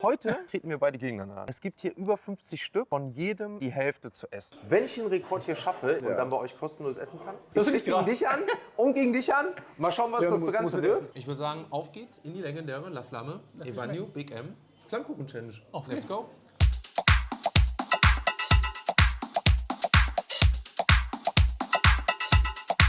Heute treten wir beide gegeneinander an. Es gibt hier über 50 Stück, von jedem die Hälfte zu essen. Wenn ich den Rekord hier schaffe und dann bei euch kostenlos essen kann, Das ich finde ich gegen krass. dich an und gegen dich an. Mal schauen, was das Ganze wird. Ich würde sagen, auf geht's in die legendäre La Flamme, Evanio, Big M, Flammkuchen-Challenge. Let's go.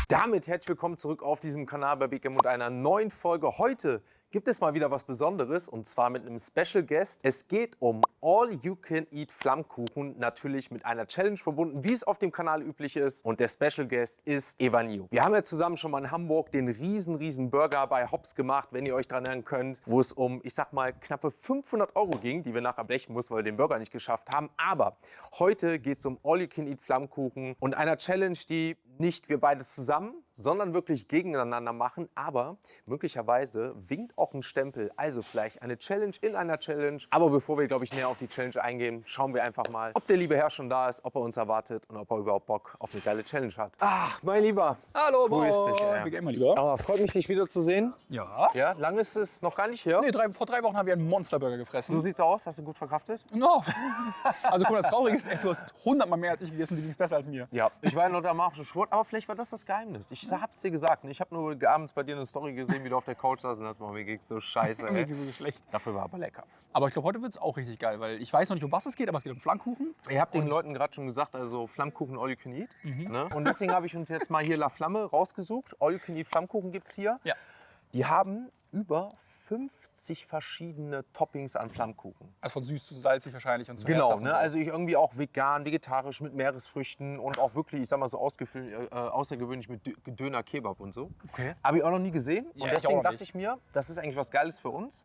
Damit herzlich willkommen zurück auf diesem Kanal bei Big M und einer neuen Folge. Heute gibt es mal wieder was Besonderes und zwar mit einem Special Guest. Es geht um All-You-Can-Eat Flammkuchen, natürlich mit einer Challenge verbunden, wie es auf dem Kanal üblich ist. Und der Special Guest ist Evanio. Wir haben ja zusammen schon mal in Hamburg den riesen Burger bei Hops gemacht, wenn ihr euch daran erinnern könnt, wo es um, ich sag mal, knappe 500 € ging, die wir nachher blechen mussten, weil wir den Burger nicht geschafft haben. Aber heute geht es um All-You-Can-Eat Flammkuchen und einer Challenge, die nicht wir beide zusammen, sondern wirklich gegeneinander machen. Aber möglicherweise winkt auch ein Stempel. Also vielleicht eine Challenge in einer Challenge. Aber bevor wir, glaube ich, näher auf die Challenge eingehen, schauen wir einfach mal, ob der liebe Herr schon da ist, ob er uns erwartet und ob er überhaupt Bock auf eine geile Challenge hat. Ach, mein Lieber. Hallo, Grüß dich, Big M, mein Lieber. Aber freut mich, dich wiederzusehen. Ja. Ja, lange ist es noch gar nicht her. Nee, vor 3 Wochen haben wir einen Monsterburger gefressen. So sieht's aus. Hast du gut verkraftet? No. Also guck mal, das Traurige ist, echt, du hast 100-mal mehr als ich gegessen, die ging's besser als mir. Ja, ich war ja noch am Abend Sport, aber vielleicht war das Geheimnis. Ich hab's dir gesagt. Ich habe nur abends bei dir eine Story gesehen, wie du auf der Couch saß und hast mal, mir ging's so scheiße. Mir Ey. ging's so schlecht. Dafür war aber lecker. Aber ich glaube, heute wird es auch richtig geil, weil ich weiß noch nicht, um was es geht, aber es geht um Flammkuchen. Ihr habt den Leuten gerade schon gesagt, also Flammkuchen All You Can Eat. Ne? Und deswegen habe ich uns jetzt mal hier La Flamme rausgesucht. All You Can Eat Flammkuchen gibt's hier. Ja. Die haben über 50 verschiedene Toppings an Flammkuchen. Also von süß zu salzig wahrscheinlich und zu Genau, herzhaft und ne? so. Also ich irgendwie auch vegan, vegetarisch mit Meeresfrüchten und auch wirklich, ich sag mal so außergewöhnlich mit Döner, Kebab und so. Okay. Habe ich auch noch nie gesehen Ja, und ich deswegen auch dachte nicht. ich mir, das ist eigentlich was Geiles für uns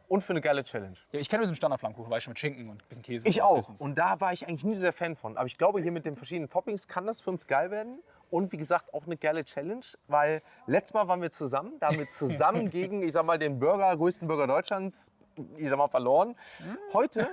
und für eine geile Challenge. Ja, ich kenne nur den Standardflammkuchen, weißt du, mit Schinken und ein bisschen Käse. Ich und so auch. höchstens. Und da war ich eigentlich nie so der Fan von. Aber ich glaube, hier mit den verschiedenen Toppings kann das für uns geil werden. Und wie gesagt, auch eine geile Challenge, weil letztes Mal waren wir zusammen, da haben wir zusammen gegen, ich sag mal, den größten Burger Deutschlands, ich sag mal, verloren. Heute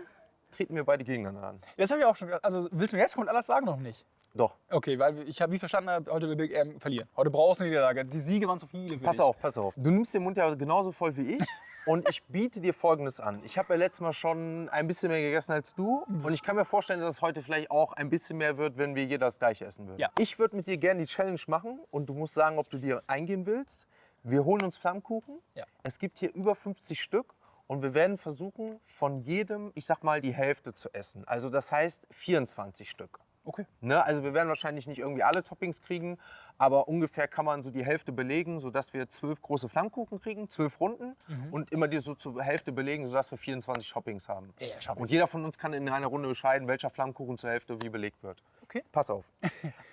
treten wir beide gegeneinander an. Das habe ich auch schon gedacht. Also willst du mir jetzt komplett alles sagen oder noch nicht? Doch. Okay, weil ich habe wie verstanden, heute will Big M verlieren. Heute brauchst du eine Niederlage. Die Siege waren zu viele für Pass dich. auf, pass auf. Du nimmst den Mund ja genauso voll wie ich. Und ich biete dir Folgendes an. Ich habe ja letztes Mal schon ein bisschen mehr gegessen als du. Und ich kann mir vorstellen, dass es heute vielleicht auch ein bisschen mehr wird, wenn wir jeder das Gleiche essen würden. Ja. Ich würde mit dir gerne die Challenge machen. Und du musst sagen, ob du dir eingehen willst. Wir holen uns Flammkuchen. Ja. Es gibt hier über 50 Stück. Und wir werden versuchen, von jedem, ich sag mal, die Hälfte zu essen. Also das heißt 24 Stück. Okay. Ne? Also wir werden wahrscheinlich nicht irgendwie alle Toppings kriegen, aber ungefähr kann man so die Hälfte belegen, sodass wir 12 große Flammkuchen kriegen, 12 Runden und immer die so zur Hälfte belegen, sodass wir 24 Toppings haben. Ja, schau mal. Und jeder von uns kann in einer Runde entscheiden, welcher Flammkuchen zur Hälfte wie belegt wird. Okay. Pass auf.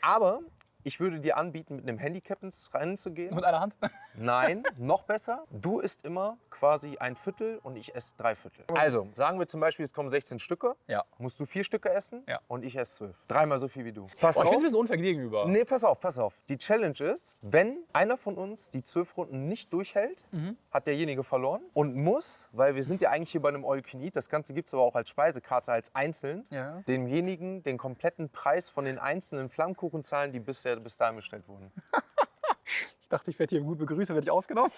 Aber ich würde dir anbieten, mit einem Handicap ins Rennen zu gehen. Mit einer Hand? Nein, noch besser. Du isst immer quasi ein Viertel und ich esse 3 Viertel. Also, sagen wir zum Beispiel, es kommen 16 Stücke. Ja. Musst du 4 Stücke essen Ja. und ich esse 12. 3-mal so viel wie du. Pass Boah, ich finde es ein auf. bisschen unfair gegenüber. Nee, pass auf, pass auf. Die Challenge ist, wenn einer von uns die 12 Runden nicht durchhält, hat derjenige verloren und muss, weil wir sind ja eigentlich hier bei einem All You Can Eat, das Ganze gibt es aber auch als Speisekarte, als einzeln, Ja. demjenigen den kompletten Preis von den einzelnen Flammkuchen zahlen, die bis dahin bestellt wurden. Ich dachte, ich werde hier gut begrüßt, werde ich ausgenommen.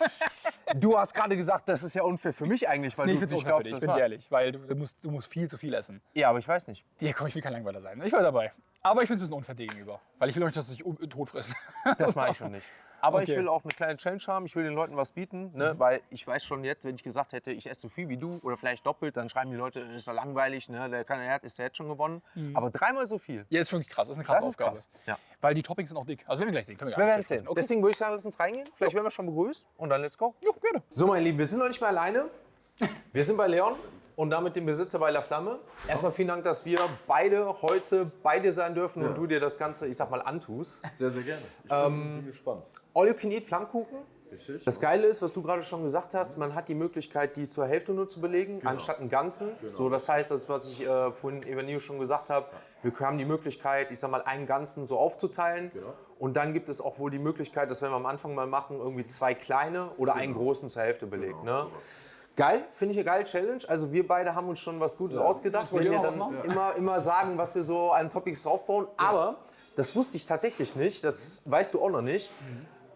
Du hast gerade gesagt, das ist ja unfair für mich eigentlich, weil Nee, ich du finde es nicht unfair für glaubst, dich, das bin war. ich ehrlich. Weil du musst viel zu viel essen. Ja, aber ich weiß nicht. Ja, komm, ich will kein Langweiler sein. Ich war dabei. Aber ich finde es ein bisschen unfair gegenüber. Weil ich will auch nicht, dass sie sich tot fressen. Das mache ich schon nicht. Aber ich Okay. will auch eine kleine Challenge haben, ich will den Leuten was bieten, ne? Weil ich weiß schon jetzt, wenn ich gesagt hätte, ich esse so viel wie du oder vielleicht doppelt, dann schreiben die Leute, ist doch langweilig, ne? Der ist ja jetzt schon gewonnen. Aber 3-mal so viel. Ja, ist wirklich krass. Das ist eine krasse Das ist Aufgabe. krass. Ja. Weil die Toppings sind auch dick. Also werden wir gleich sehen. Können Wir gar werden nicht sehen. Okay. Deswegen würde ich sagen, lass uns reingehen. Vielleicht werden wir schon begrüßt und dann let's go. Ja, gerne. So, meine Lieben, wir sind noch nicht mehr alleine. Wir sind bei Leon und damit dem Besitzer bei La Flamme. Erstmal vielen Dank, dass wir beide heute bei dir sein dürfen und du dir das Ganze, ich sag mal, antust. Sehr, sehr gerne. Ich bin gespannt. All You Can Eat Flammkuchen. Richtig? Das Geile ist, was du gerade schon gesagt hast, man hat die Möglichkeit, die zur Hälfte nur zu belegen, anstatt einen ganzen. So, das heißt, das ist, was ich vorhin Evanio schon gesagt habe, wir haben die Möglichkeit, ich sag mal, einen ganzen so aufzuteilen. Genau. Und dann gibt es auch wohl die Möglichkeit, dass wenn wir am Anfang mal machen, irgendwie 2 kleine oder einen großen zur Hälfte belegt. Ne? sowas. Geil, finde ich eine geile Challenge. Also wir beide haben uns schon was Gutes ausgedacht. wollt Wir ihr werden noch dann was immer sagen, was wir so an Topics draufbauen. Aber das wusste ich tatsächlich nicht, das weißt du auch noch nicht.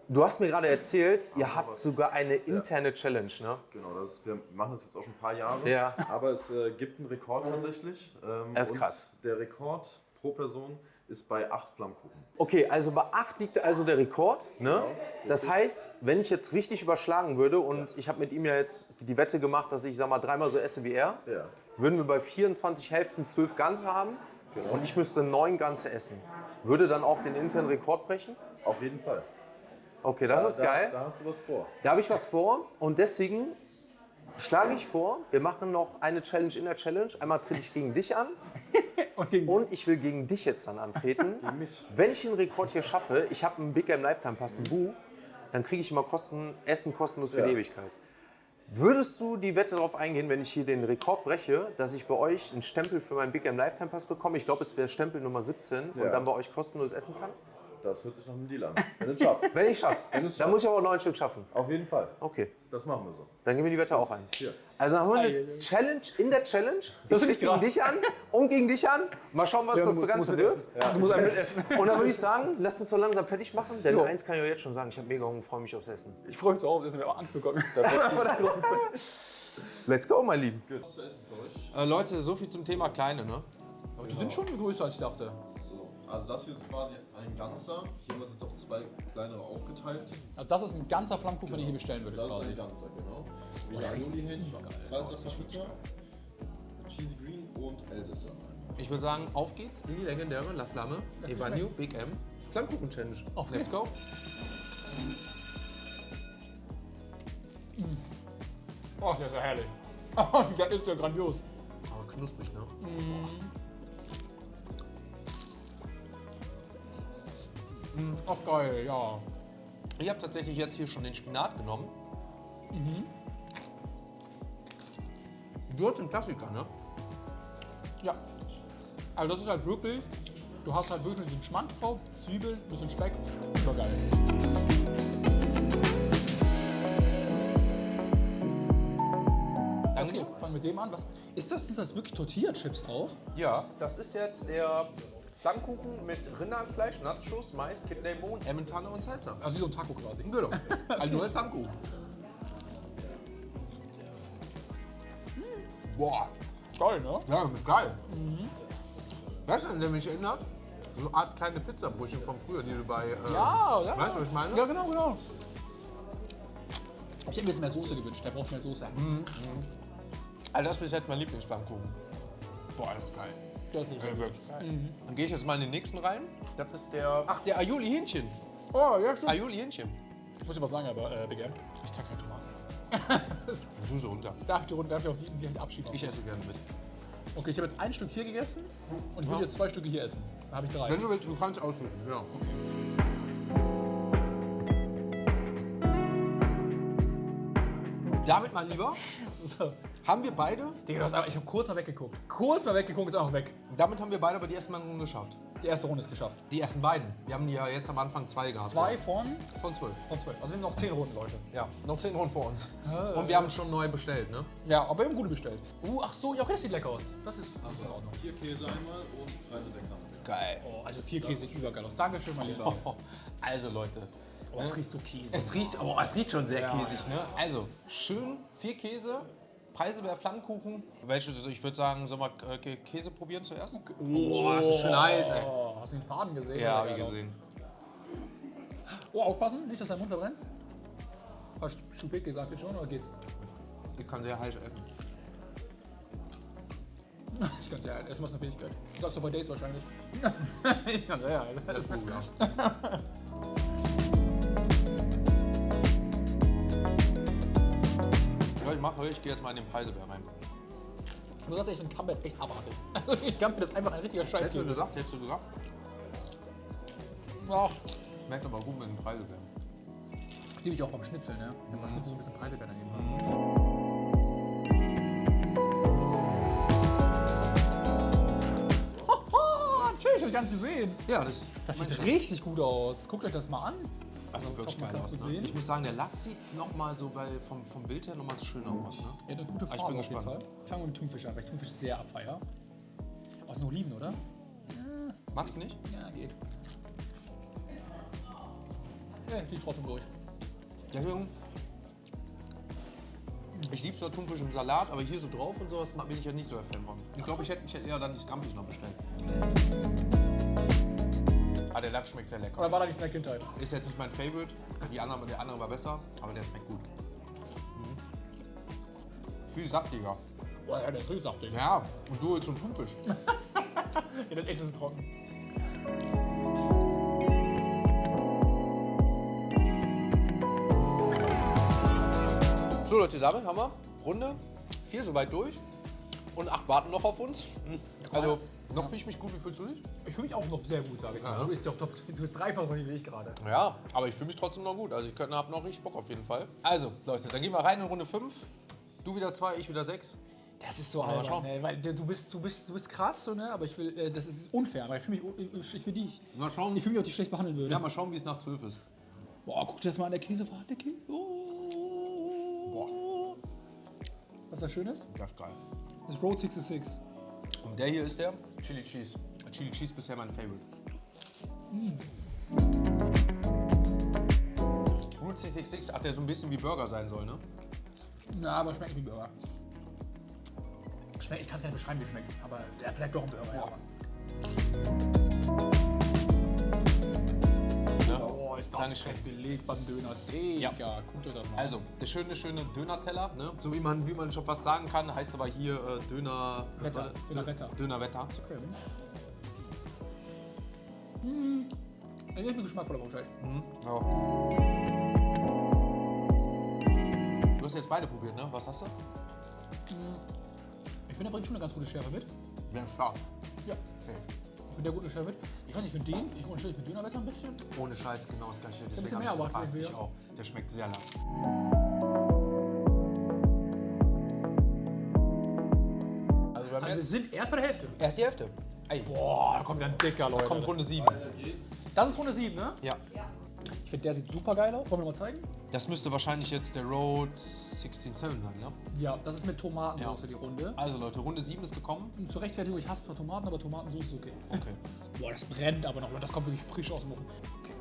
Du hast mir gerade erzählt, ihr habt sogar eine interne Challenge, ne? Genau, wir machen das jetzt auch schon ein paar Jahre. Ja. Aber es gibt einen Rekord tatsächlich. Das ist und krass. Der Rekord pro Person ist bei 8 Flammkuchen. Okay, also bei 8 liegt also der Rekord, ne? Das heißt, wenn ich jetzt richtig überschlagen würde und ich habe mit ihm ja jetzt die Wette gemacht, dass ich, sag mal, 3-mal so esse wie er, Ja. würden wir bei 24 Hälften 12 Ganze haben und ich müsste 9 Ganze essen. Würde dann auch den internen Rekord brechen? Auf jeden Fall. Okay, das ist geil. Da hast du was vor. Da habe ich was vor und deswegen schlage ich vor, wir machen noch eine Challenge in der Challenge. Einmal trete ich gegen dich an und ich will gegen dich jetzt dann antreten. Gegen mich. Wenn ich den Rekord hier schaffe, ich habe einen Big Game Lifetime Pass, ein Buch, dann kriege ich immer Essen kostenlos für die Ewigkeit. Würdest du die Wette darauf eingehen, wenn ich hier den Rekord breche, dass ich bei euch einen Stempel für meinen Big Game Lifetime Pass bekomme? Ich glaube, es wäre Stempel Nummer 17 und Ja. dann bei euch kostenlos essen kann? Das hört sich nach einem Deal an. Wenn du es schaffst. Wenn ich schaffe. Wenn du es Dann muss ich aber 9 Stück schaffen. Auf jeden Fall. Okay, Das machen wir so. dann gehen wir die Wette auch ein. Hier. Also dann haben wir eine Challenge in der Challenge. Das Ich finde ich gegen krass. dich an und gegen dich an. Mal schauen, was das Ganze wird. Du musst ein mitessen. Und dann würde ich sagen, lasst uns so langsam fertig machen. Denn Jo. eins kann ich euch jetzt schon sagen, ich habe mega Hunger und freue mich aufs Essen. Ich freue mich so auf, dass wir auch Angst bekommen. Let's go, mein Lieben. Was zu essen für euch? Leute, so viel zum Thema Kleine, ne? Aber die sind schon größer, als ich dachte. So, also das hier ist quasi ein ganzer. Hier haben wir es jetzt auf 2 kleinere aufgeteilt. Also das ist ein ganzer Flammkuchen, den ich hier bestellen würde. Das ist quasi. ein ganzer, genau. Wieder Aioli-Hähnchen, Salsa Fajita, Cheesy Green und Elsässer. Ich würde sagen, auf geht's in die legendäre La Flamme, mich Evanio, Big M, Flammkuchen Challenge. Auf Let's geht's. go. Oh, der ist ja herrlich. Der ist ja grandios. Aber knusprig, ne? Auch geil, ja. Ich habe tatsächlich jetzt hier schon den Spinat genommen. Du hast den Klassiker, ne? Ja. Also das ist halt wirklich, du hast halt wirklich diesen Schmand drauf, Zwiebeln, bisschen Speck. Super geil. Okay, fangen wir mit dem an. Was ist das? Sind das wirklich Tortilla-Chips drauf? Ja, das ist jetzt der Flammkuchen mit Rinderhackfleisch, Nachos, Mais, Kidneybohnen. Emmentaler und Salsa. Also wie so ein Taco quasi. Genau. Also nur als Flammkuchen. Boah, Geil, ne? ja, geil. Weißt du, an der mich erinnert? So eine Art kleine Pizzabrötchen von früher, die du bei... Ja, ja. Weißt du, was ich meine? Ja, genau, genau. Ich hätte mir jetzt mehr Soße gewünscht, der braucht mehr Soße. Also das ist bis jetzt mein Lieblingsflammkuchen. Boah, das ist geil. Das ist wirklich geil. Dann gehe ich jetzt mal in den nächsten rein. Das ist der... Ach, der Aioli-Hähnchen. Oh, ja, stimmt. Aioli-Hähnchen. Ich muss dir was sagen, aber Big M, ich kann keine Tomaten essen. Du so runter. Darf ich auf die direkt Abschied Ich esse gerne mit. Okay, ich habe jetzt ein Stück hier gegessen und ich will jetzt 2 Stücke hier essen. Dann habe ich 3. Wenn du willst, du kannst aussuchen. Ja. Damit, mein Lieber, So. haben wir beide, Digga, du hast aber, ich habe kurz mal weggeguckt. Kurz mal weggeguckt, ist auch weg. damit haben wir beide aber die ersten beiden Runden geschafft. Die erste Runde ist geschafft. Die ersten beiden. Wir haben die ja jetzt am Anfang 2 gehabt. 2 von von 12. 12. Also sind noch 10 Runden, Leute. Ja, noch 10 Runden vor uns. Und wir haben schon neu bestellt, ne? Ja, aber wir haben gute bestellt. Ach so, ja, okay, das sieht lecker aus. Das ist in Ordnung. 4 Käse einmal und Preisedecker. Geil. Oh, also 4 Käse sieht übergeil aus. Dankeschön, mein Lieber. Also Leute, Oh, es riecht so Käse. es riecht schon sehr käsig, ne? Also, schön 4 Käse, Preiselbeer Flammkuchen. Welche, ich würde sagen, sollen wir Käse probieren zuerst? Boah, das ist schön heiß, ey. Oh, hast du den Faden gesehen? Ja, Oder wie geil gesehen. aus? Oh, aufpassen, nicht, dass dein Mund verbrennt. Hast du Schubik gesagt jetzt schon, oder geht's? Ich kann sehr heiß essen. Ich kann ja essen, was eine Fähigkeit. Du sagst doch bei Dates wahrscheinlich. Ich kann ja, also Das ist gut, ja. Ja, ich gehe jetzt mal in den Preiselbeer rein. Ich muss ganz ehrlich, ich finde Camembert echt abartig. Also ich Camembert ist einfach ein richtiger Scheiß. Hättest du gesagt? Ach, Schmeckt aber gut mit den Preiselbeeren. liebe ich auch beim Schnitzel, ne? Wenn man Schnitzel so ein bisschen Preiselbeeren daneben hast. Tschüss, hab ich gar nicht gesehen. Ja, das sieht richtig gut aus. Guckt euch das mal an. Das sieht wirklich man geil kann's aus. gut Ne? sehen. Ich muss sagen, der Lachs sieht noch mal so, weil vom Bild her noch mal schöner aus. Ne? Ja, eine gute ich bin Farbe auf jeden gespannt. Fall. Fangen wir mit Thunfisch an, weil ich Thunfisch sehr abfeier. Aus den Oliven, oder? Magst du nicht? Ja, geht. Die trotzdem durch. Deswegen, ich liebe zwar Thunfisch im Salat, aber hier so drauf und sowas bin ich ja nicht so ein Fan von. Ich glaube, ich hätte eher dann die Scampis noch bestellt. Ah, der Lachs schmeckt sehr lecker. Oder war da nicht von der Kindheit? Ist jetzt nicht mein Favorite. Der andere war besser, aber der schmeckt gut. Viel saftiger. Oh ja, der ist richtig saftig. Ja, und du holst so einen Thunfisch. Ja, das ist echt ein bisschen trocken. So Leute, damit haben wir Runde 4 soweit durch. Und 8 warten noch auf uns. Also, noch fühle ich mich gut. Wie fühlst du dich? Ich fühle mich auch noch sehr gut, sage ich mal. Ja. Du bist dreifach so wie ich gerade. Ja, aber ich fühle mich trotzdem noch gut. Also ich habe noch richtig Bock auf jeden Fall. Also, Leute, dann gehen wir rein in Runde 5. Du wieder 2, ich wieder 6. Das ist so Mal albern, schauen. ne? Weil du bist krass, so, ne? Aber ich will, das ist unfair. Aber ich fühle mich, ich fühle dich. Mal schauen. Ich fühle mich, ob ich schlecht behandeln würde. Ja, mal schauen, wie es nach 12 ist. Boah, guck dir das mal an, der Käsefahrt, der Käse. Oh. Boah. Was da schön ist? Das ist geil. Das ist Road 66. Und der hier ist der Chili Cheese. Chili Cheese ist bisher mein Favorite. Route 66 hat der so ein bisschen wie Burger sein soll, ne? Na, aber schmeckt nicht wie Burger. Ich kann es gar nicht beschreiben, wie es schmeckt. Aber ja, vielleicht doch ein Burger, ja. Oh, ist das Dankeschön. fett belegt beim Döner. Digga, guckt euch das mal an. Also, der schöne Döner-Teller, ne? So wie man schon fast sagen kann, heißt aber hier Döner... Wetter. Döner-Wetter. Döner-Wetter. Okay, Ich bin geschmackvoller Bauteil. Ja. Du hast jetzt beide probiert, ne? Was hast du? Ich finde, der bringt schon eine ganz gute Schärfe mit. Ja, scharf. Ja. Okay. Ich finde der gute Schärfe mit. Ich weiß nicht, für den, ich unterstelle für Dönerwetter ein bisschen. Ohne Scheiß, genau das gleiche. Deswegen bisschen hab mehr ich erwartet gefragt. irgendwie, Ich ja. auch. Der schmeckt sehr lang. Also wir haben Also wir jetzt sind erst bei der Hälfte. erst die Hälfte. Ey, Boah, da kommt wieder ein dicker, Leute. kommt Runde 7. Das ist Runde 7, ne? Ja. Ich finde, der sieht super geil aus. Wollen wir mal zeigen? Das müsste wahrscheinlich jetzt der Road 167 sein, ne? Ja, das ist mit Tomatensauce die Runde. Also Leute, Runde 7 ist gekommen. Zur Rechtfertigung, ich hasse zwar Tomaten, aber Tomatensauce ist okay. Okay. Boah, das brennt aber noch. Das kommt wirklich frisch aus dem Ofen. Okay.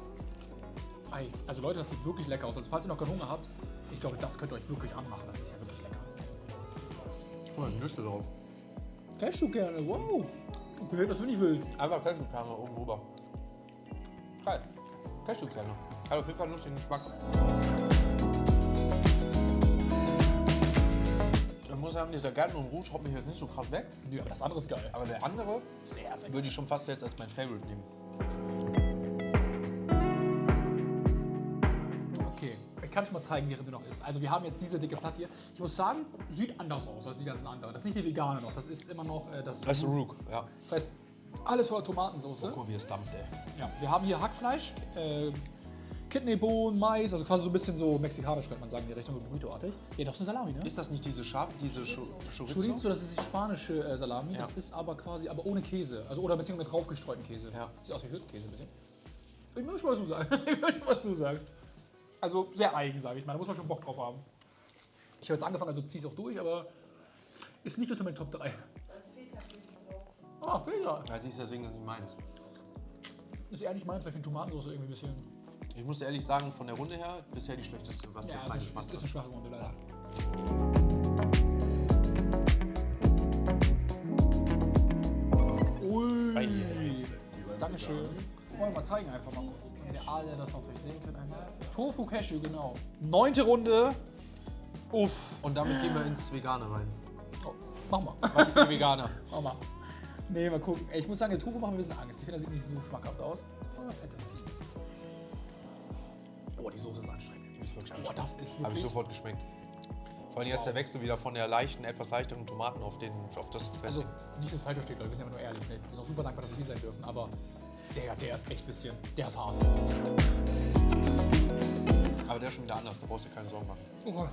Ei. Also Leute, das sieht wirklich lecker aus. Also falls ihr noch keinen Hunger habt, ich glaube, das könnt ihr euch wirklich anmachen. Das ist ja wirklich lecker. Guck mal, Nüsse drauf. Cashew gerne, wow. Okay, das finde ich wild. Einfach Cashewkerne oben drüber. Geil. Cashewkerne. Hat auf jeden Fall einen lustigen Geschmack. Ich muss sagen, dieser Garden und Rouge haut mich jetzt nicht so krass weg. Nee, aber das andere ist geil. Aber der andere Sehr, sehr würde ich schon fast jetzt als mein Favorite nehmen. Okay, ich kann schon mal zeigen, während du noch isst. Also wir haben jetzt diese dicke Platte hier. Ich muss sagen, sieht anders aus als die ganzen anderen. Das ist nicht die vegane noch, das ist immer noch das... Das ist Rook, ja. Das heißt, alles voller Tomatensauce. Guck mal, wie es dampft, ey. Ja, wir haben hier Hackfleisch, Kidneybohnen, Mais, also quasi so ein bisschen so mexikanisch, könnte man sagen, in die Richtung so Burrito-artig. Ja, doch, so eine Salami, ne? Ist das nicht diese Chorizo? Chorizo, das ist die spanische Salami, Ja. das ist aber quasi, aber ohne Käse. Also, oder beziehungsweise mit draufgestreuten Käse. Ja. Sieht aus wie Hirtenkäse ein bisschen. Ich möchte mal, was du sagst. Ich möchte, was du sagst. Also sehr eigen, sage ich mal, da muss man schon Bock drauf haben. Ich habe jetzt angefangen, also ziehe es auch durch, aber ist nicht unter meinen Top 3. Ah, Fehler. Ja, siehst du, deswegen ist es nicht meins. Ist eher nicht meins, weil ich finde Tomatensauce irgendwie ein bisschen... Ich muss ehrlich sagen, von der Runde her bisher die schlechteste, was Ja, jetzt mein das Geschmack ist eine schwache Runde, leider. Ui. Dankeschön. Wollen wir mal zeigen einfach mal kurz. Wenn wir alle das natürlich sehen können. Einmal. Tofu Cashew, genau. 9. Runde. Uff. Und damit gehen wir ins Vegane rein. Oh, mach mal. Was für Veganer? Mach mal. Nee, mal gucken. Ey, ich muss sagen, der Tofu macht mir ein bisschen Angst. Ich finde, der sieht nicht so schmackhaft aus. Aber fette. Oh, die Soße ist anstrengend. Ist wirklich Boah, das ist Habe ich wirklich... sofort geschmeckt. Vor allem jetzt der Wechsel wieder von der leichten, etwas leichteren Tomaten auf das Also, Dressing. nicht das falsch versteht, Leute. Wir sind ja nur ehrlich. Ne? Wir sind auch super dankbar, dass wir hier sein dürfen. Aber der ist echt ein bisschen... Der ist hart. Aber der ist schon wieder anders, da brauchst du dir keine Sorgen machen. Oh.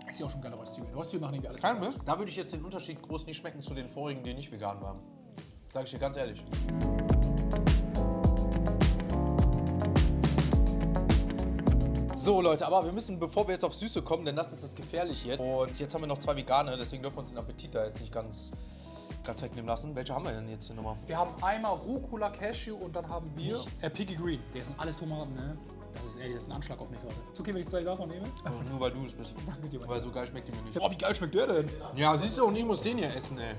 Ich sehe auch schon geile Röstzwiebeln. Röstzwiebeln machen irgendwie alles. Kein besser. Mist. Da würde ich jetzt den Unterschied groß nicht schmecken zu den vorigen, die nicht vegan waren. Sag ich dir ganz ehrlich. So Leute, aber wir müssen, bevor wir jetzt auf Süße kommen, denn das ist das Gefährliche jetzt. Und jetzt haben wir noch 2 Vegane, deswegen dürfen wir uns den Appetit da jetzt nicht ganz ganz wegnehmen lassen. Welche haben wir denn jetzt hier nochmal? Wir haben einmal Rucola Cashew und dann haben wir Piggy Green. Der sind alles Tomaten, ne? Das ist ehrlich, das ist ein Anschlag auf mich gerade. Ist okay, wenn ich 2 davon nehme? Nur weil du es bist. Danke dir, Mann. Weil so geil schmeckt die mir nicht. Oh, wie geil schmeckt der denn? Ja, siehst du, und ich muss den hier essen, ey.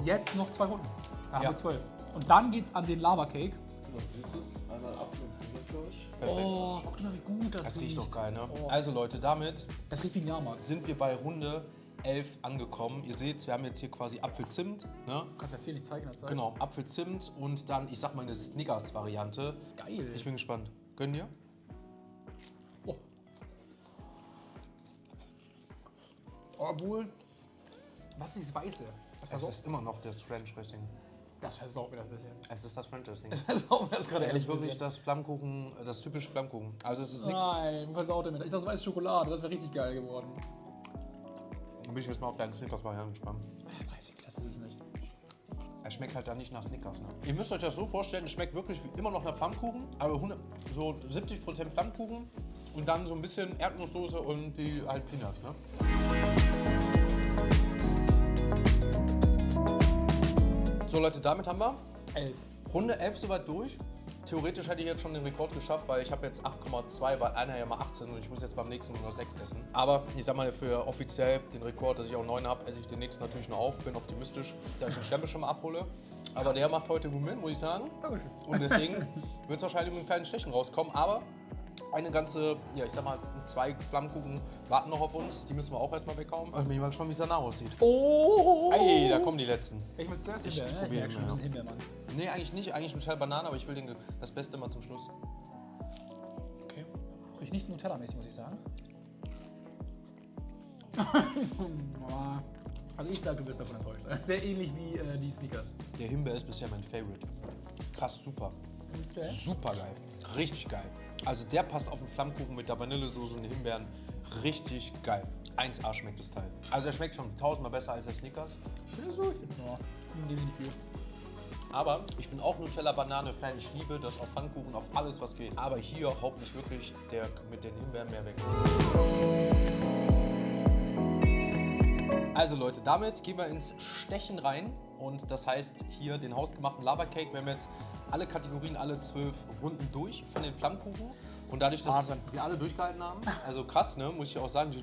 Jetzt noch 2 Runden. Da haben Ja. wir 12. Und dann geht's an den Lava Cake. Was Süßes, einmal Apfel und Zimt, glaube ich. Perfekt. Oh, guck mal, wie gut das, Das riecht doch geil, ne? Oh. Also Leute, damit Das riecht wie ein Jahrmarkt. sind wir bei Runde 11 angekommen. Ihr seht, wir haben jetzt hier quasi Apfelzimt, ne? Kannst erzählen, ich zeige in der Zeit. Genau, Apfelzimt und dann, ich sag mal, eine Snickers-Variante. Geil. Ich bin gespannt. Gönn dir? Oh. Obwohl, was ist das Weiße? Das Es versaut, ist immer noch das French Dressing. das versaut mir das ein bisschen. Es ist das French Dressing. Das versaut mir das gerade Es ehrlich ist wirklich ein bisschen. das Flammkuchen, das typische Flammkuchen. Also es ist nichts. Nein, versaut er mir das. Ich dachte, das war Schokolade. Das wäre richtig geil geworden. Da bin ich jetzt mal auf deinen Snickers-Variante gespannt. Weiß ich, das ist es nicht. Er schmeckt halt dann nicht nach Snickers. Ne? Ihr müsst euch das so vorstellen, es schmeckt wirklich wie immer noch nach Flammkuchen, aber so 70% Flammkuchen und dann so ein bisschen Erdnusssoße und die halt Peanuts. Ne? So Leute, damit haben wir 11. Runde 11 soweit durch. Theoretisch hätte ich jetzt schon den Rekord geschafft, weil ich habe jetzt 8,2, weil einer ja mal 18 und ich muss jetzt beim nächsten nur noch 6 essen. Aber ich sag mal, für offiziell den Rekord, dass ich auch 9 habe, esse ich den nächsten natürlich noch auf. Bin optimistisch, da ich den Stempel schon mal abhole. Aber der macht heute gut mit, muss ich sagen. Dankeschön. Und deswegen wird es wahrscheinlich mit einem kleinen Stechen rauskommen. Aber eine ganze, ja ich sag mal, 2 Flammkuchen warten noch auf uns. Die müssen wir auch erstmal weghauen. Ich bin mal gespannt, wie es danach aussieht. Oh! Ey, da kommen die letzten. Ich will zuerst Ich Himbeer, ne? Ich probiere merke schon, mal, das ist ein Himbeermann. Nee, eigentlich nicht. Eigentlich mit Teil Banane, aber ich will das Beste mal zum Schluss. Okay. Riecht nicht Nutella-mäßig, muss ich sagen. Also ich sag, du wirst davon enttäuscht sein. Sehr ähnlich wie die Snickers. Der Himbeer ist bisher mein Favorite. Passt super. Okay. Super geil. Richtig geil. Also der passt auf den Flammkuchen mit der Vanillesoße und den Himbeeren. Richtig geil. 1A schmeckt das Teil. Also er schmeckt schon 1000-mal besser als der Snickers. Findest du? Ich finde nicht viel. Aber ich bin auch Nutella-Banane-Fan. Ich liebe das auf Pfannkuchen, auf alles, was geht. Aber hier haut mich wirklich der mit den Himbeeren mehr weg. Also Leute, damit gehen wir ins Stechen rein. Und das heißt hier den hausgemachten Lava Cake. Wir haben jetzt alle Kategorien, alle 12 Runden durch von den Flammkuchen. Und dadurch, dass Wahnsinn. wir alle durchgehalten haben, also krass, ne, muss ich auch sagen, GG,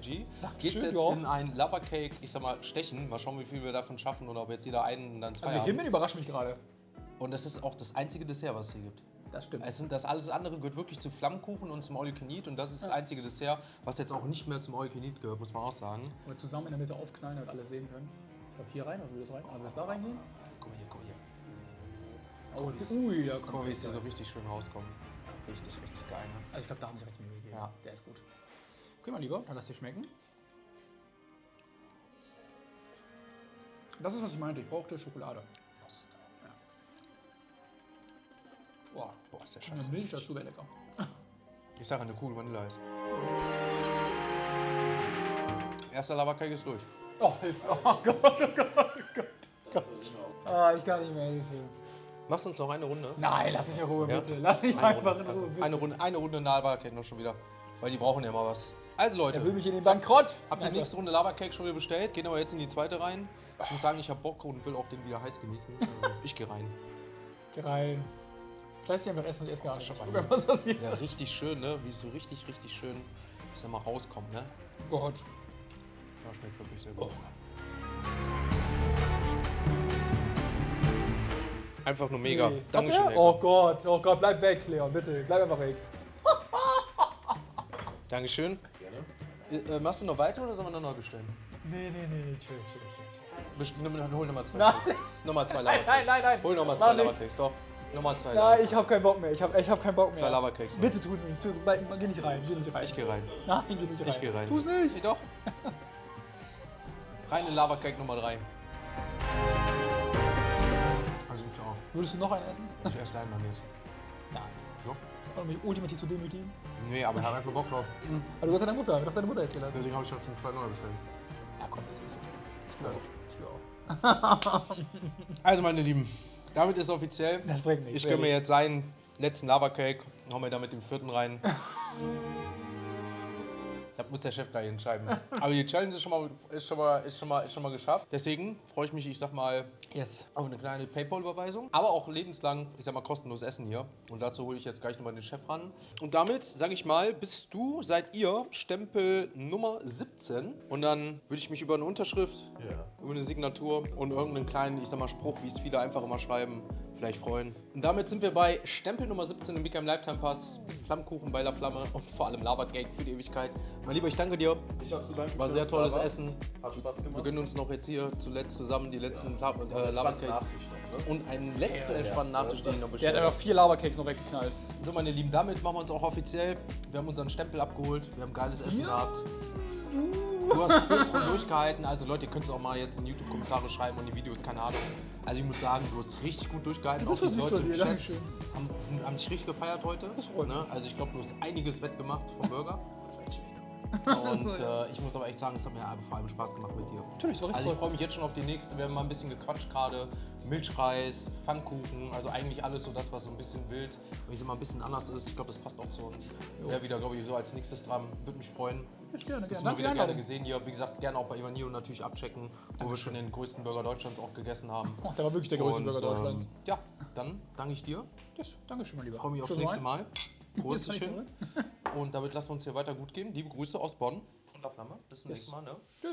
geht es schön, jetzt ja. in ein Lava Cake, ich sag mal, stechen. Mal schauen, wie viel wir davon schaffen oder ob jetzt jeder einen und dann 2 Also haben. Himbeer überrascht mich gerade. Und das ist auch das einzige Dessert, was es hier gibt. Das stimmt. Das alles andere gehört wirklich zu Flammkuchen und zum All You Can Eat. Und das ist das einzige Dessert, was jetzt auch nicht mehr zum All You Can Eat gehört, muss man auch sagen. Wenn wir zusammen in der Mitte aufknallen, damit alle sehen können. Ich glaube hier rein, also würde das rein. Aber das da reingehen? Guck mal hier, guck mal hier. Oh, ui, da Guck mal, kommt wie es es hier so richtig schön rauskommt. Richtig, richtig geil, ne? Also ich glaube, da haben sie recht Mühe gegeben. Ja. Der ist gut. Okay, mein Lieber, dann lass dir schmecken. Das ist, was ich meinte. Ich brauchte Schokolade. Oh, ist das geil. Boah, Boah, ist der eine scheiße. Milch dazu wäre lecker. Ich sage eine Kugel Vanilleeis. Erster Lava Cake ist durch. Oh, Hilfe. Oh Gott, oh Gott, oh Gott, oh Gott. Ah, ich kann nicht mehr, Hilfe. Machst du uns noch eine Runde? Nein, lass mich in Ruhe, Ja? bitte. Lass mich Eine einfach Runde, in Ruhe, bitte. eine Runde Lava Cake noch schon wieder. Weil die brauchen ja mal was. Also Leute, Er will mich in den Bankrott. habt die nächste Runde Lava Cake schon wieder bestellt, gehen aber jetzt in die zweite rein. Ich muss sagen, ich habe Bock und will auch den wieder heiß genießen. Ich gehe rein. Geh rein. Vielleicht einfach essen und ess gar nicht. Schau mal Guck hier. mal, was passiert. Ja, richtig schön, ne? Wie es so richtig schön, ich sag mal, rauskommt, ne? Oh Gott. Ja, schmeckt wirklich sehr gut. Einfach nur mega. Nee. Dankeschön. Okay. Helga. Oh Gott, bleib weg, Leon, bitte. Bleib einfach weg. Dankeschön. Gerne. Machst du noch weiter oder sollen wir noch neu bestellen? Nee, chill. Hol nochmal 2. Nein. Nochmal 2 Lava Cakes. Nein. Hol nochmal Mach 2 nicht. Lava Cakes, doch. Nochmal 2 Lava Nein, ich hab keinen Bock mehr. Ich hab keinen Bock mehr. 2 Lava Cakes. Bitte tu nicht. Geh nicht rein. Ich gehe rein. Nein, geh nicht rein. Ich gehe rein. Tu's nicht. Nee, doch. Rein in Lava Cake Nummer 3. Also gibt's auch. Würdest du noch einen essen? Ich esse einen dann jetzt. Nein. So? Um mich ultimativ zu demütigen. Nee, aber ich habe einfach Bock drauf. Aber du hast deine Mutter. Wie doch deine Mutter jetzt gelassen. Deswegen habe ich schon 2 neue bestellt. Ja, komm, das ist okay. Ich glaube auch. Also meine Lieben, damit ist offiziell. Das bringt nichts. Ich gönne mir jetzt seinen letzten Lava Cake. Hau mir da mit dem 4. rein. Das muss der Chef gleich entscheiden. Aber die Challenge ist schon mal geschafft. Deswegen freue ich mich, ich sag mal, auf eine kleine PayPal-Überweisung. Aber auch lebenslang, ich sag mal, kostenlos Essen hier. Und dazu hole ich jetzt gleich nochmal den Chef ran. Und damit, sage ich mal, seid ihr Stempel Nummer 17. Und dann würde ich mich über eine Unterschrift, über eine Signatur und irgendeinen kleinen, ich sag mal, Spruch, wie es viele einfach immer schreiben, vielleicht freuen. Und damit sind wir bei Stempel Nummer 17 im Big Game Lifetime Pass. Flammkuchen bei der Flamme und vor allem Labercake für die Ewigkeit. Mein Lieber, ich danke dir. Ich habe zu danken. War sehr tolles Essen. Hat Spaß Wir gemacht. gönnen uns noch jetzt hier zuletzt zusammen die letzten Labercakes. Nachsicht noch, ne? Und einen letzten entspannten Nachtisch, den ich noch Der hat bestellt einfach habe. 4 Labercakes noch weggeknallt. So, meine Lieben, damit machen wir uns auch offiziell. Wir haben unseren Stempel abgeholt. Wir haben geiles Essen gehabt. Du hast 12 Runden durchgehalten. Also Leute, ihr könnt es auch mal jetzt in YouTube-Kommentare schreiben und die Videos, keine Ahnung. Also ich muss sagen, du hast richtig gut durchgehalten. Das Auch die ist süß Leute von im dir, Chat Dankeschön. haben dich richtig gefeiert heute. Das freut mich. Also ich glaube, du hast einiges wettgemacht vom Burger. Das war echt schlecht. Und ich muss aber echt sagen, es hat mir vor allem Spaß gemacht mit dir. Natürlich, so richtig Also ich toll. freue mich jetzt schon auf die nächste. Wir haben mal ein bisschen gequatscht gerade. Milchreis, Pfannkuchen, also eigentlich alles so das, was so ein bisschen wild, wenn es immer ein bisschen anders ist. Ich glaube, das passt auch zu uns. Wäre wieder, glaube ich, so als nächstes dran. Würde mich freuen. Ich gerne, Bist gerne. du mal Danke für die wieder gerne Einladung. gesehen hier. Wie gesagt, gerne auch bei Ivanio natürlich abchecken, wo wir schon den größten Burger Deutschlands auch gegessen haben. Oh, der war wirklich der größte Und, Burger Deutschlands. Ja, dann danke ich dir. Das, Dankeschön, mein Lieber. Freue mich aufs Schön nächste rein. Mal. Prost, Bis zum schön. Und damit lassen wir uns hier weiter gut gehen. Liebe Grüße aus Bonn von der Flamme. Bis zum nächsten Mal. Ne? Tschüss.